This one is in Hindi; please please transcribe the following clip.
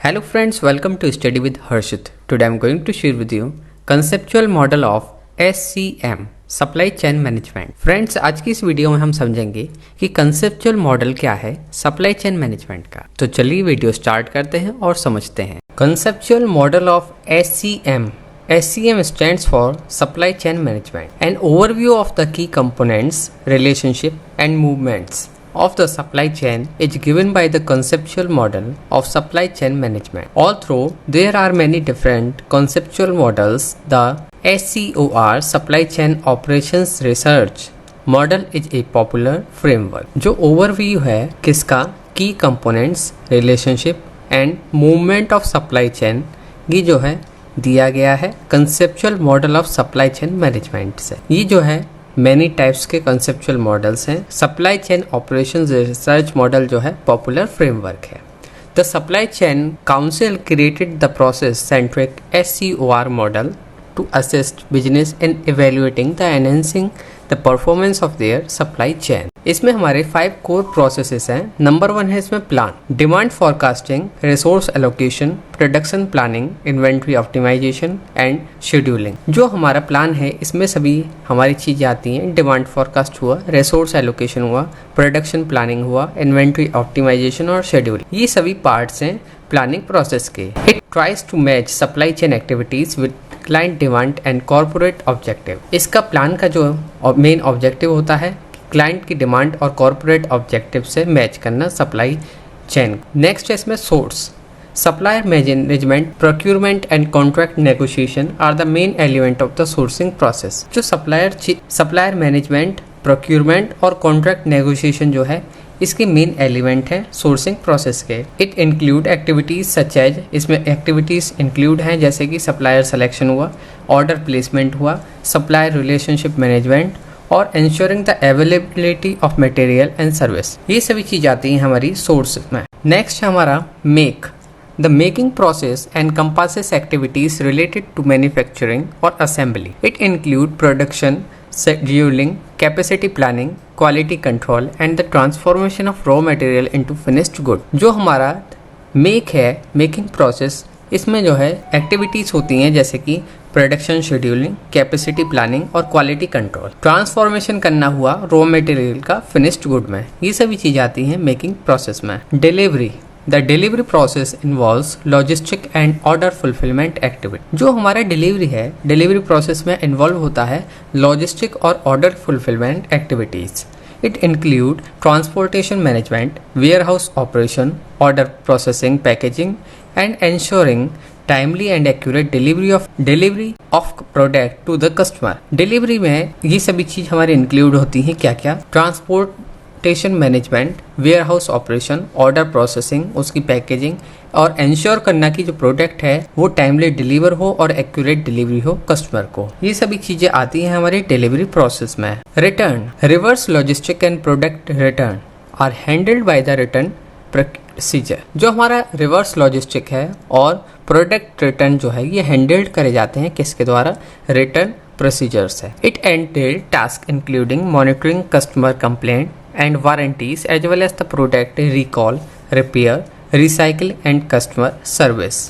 Hello friends, welcome to Study with Harshit. Today I am going to share with you conceptual model of SCM supply chain management. Friends, आज की इस वीडियो में हम समझेंगे कि कंसेप्चुअल मॉडल क्या है सप्लाई चेन मैनेजमेंट का। तो चलिए वीडियो स्टार्ट करते हैं और समझते हैं। Conceptual model of SCM। SCM stands for Supply Chain Management, an overview of the key components, relationship and movements of the supply chain is given by the conceptual model of supply chain management. Although there are many different conceptual models, the SCOR Supply Chain Operations Research Model is a popular framework. जो overview है किसका, key components, relationship and movement of supply chain ये जो है दिया गया है conceptual model of supply chain management से। ये जो है मैनी टाइप्स के कंसेप्चुअल मॉडल्स हैं। Supply chain operations research model जो है पॉपुलर फ्रेमवर्क है। The supply chain council created the process centric SCOR model to assist business in evaluating the enhancing the performance of their supply chain। इसमें हमारे 5 कोर प्रोसेसेस हैं। नंबर 1 है इसमें plan, demand forecasting, resource allocation, production planning, inventory optimisation and scheduling. जो हमारा प्लान है इसमें सभी हमारी चीजें आती हैं। डिमांड फोरकास्ट हुआ, रिसोर्स एलोकेशन हुआ, प्रोडक्शन प्लानिंग हुआ, इन्वेंट्री ऑप्टिमाइजेशन और शेड्यूलिंग। ये सभी पार्ट्स हैं प्लानिंग प्रोसेस के। It tries to match supply chain activities with client demand and corporate objective. इसका प्लान का जो मेन ऑब्जेक्टिव होता है क्लाइंट की डिमांड और कॉर्पोरेट ऑब्जेक्टिव से मैच करना सप्लाई चेन। नेक्स्ट है इसमें source, supplier management, procurement and contract negotiation are the main element of the sourcing process. जो सप्लायर मैनेजमेंट, प्रोक्यूरमेंट और कॉन्ट्रैक्ट नेगोशिएशन जो है इसके मेन एलिमेंट है सोर्सिंग प्रोसेस के। It include activities such as, इसमें एक्टिविटीज इंक्लूड हैं जैसे कि सप्लायर सिलेक्शन हुआ, ऑर्डर प्लेसमेंट हुआ, सप्लायर रिलेशनशिप मैनेजमेंट और ensuring the availability of material and service. ये सभी चीज आती हैं हमारी सोर्स में। नेक्स्ट हमारा make, the making process encompasses activities related to manufacturing or assembly. It include production, scheduling, capacity planning, quality control and the transformation of raw material into finished good। जो हमारा मेक है, मेकिंग प्रोसेस, इसमें जो है एक्टिविटीज होती हैं जैसे कि प्रोडक्शन शेड्यूलिंग, कैपेसिटी प्लानिंग और क्वालिटी कंट्रोल। ट्रांसफॉर्मेशन करना हुआ रॉ मटेरियल का फिनिश्ड गुड में। ये सभी चीज़ आती हैं मेकिंग प्रोसेस में। Delivery, the delivery process involves logistic and order fulfilment activity. जो हमारा डिलीवरी है, डिलीवरी प्रोसेस में इन्वॉल्व होता है लॉजिस्टिक और order fulfilment activities. It include transportation management, warehouse operation, order processing, packaging and ensuring timely and accurate delivery of product to the customer. Delivery में ये सभी चीज हमारे इंक्लूड होती हैं क्या क्या, transportation management, warehouse operation, order processing, उसकी पैकेजिंग और इंश्योर करना कि जो प्रोडक्ट है वो टाइमली डिलीवर हो और एक्यूरेट डिलीवरी हो कस्टमर को। ये सभी चीजें आती हैं हमारी डिलीवरी प्रोसेस में। Return, reverse logistic and product return are handled by the return procedure. जो हमारा रिवर्स लॉजिस्टिक है और प्रोडक्ट रिटर्न जो है ये हैंडल्ड करे जाते हैं किसके द्वारा, रिटर्न प्रोसीजर्स है। It entail task including monitoring customer complaint and warranties as well as the product recall, repair, recycle and customer service.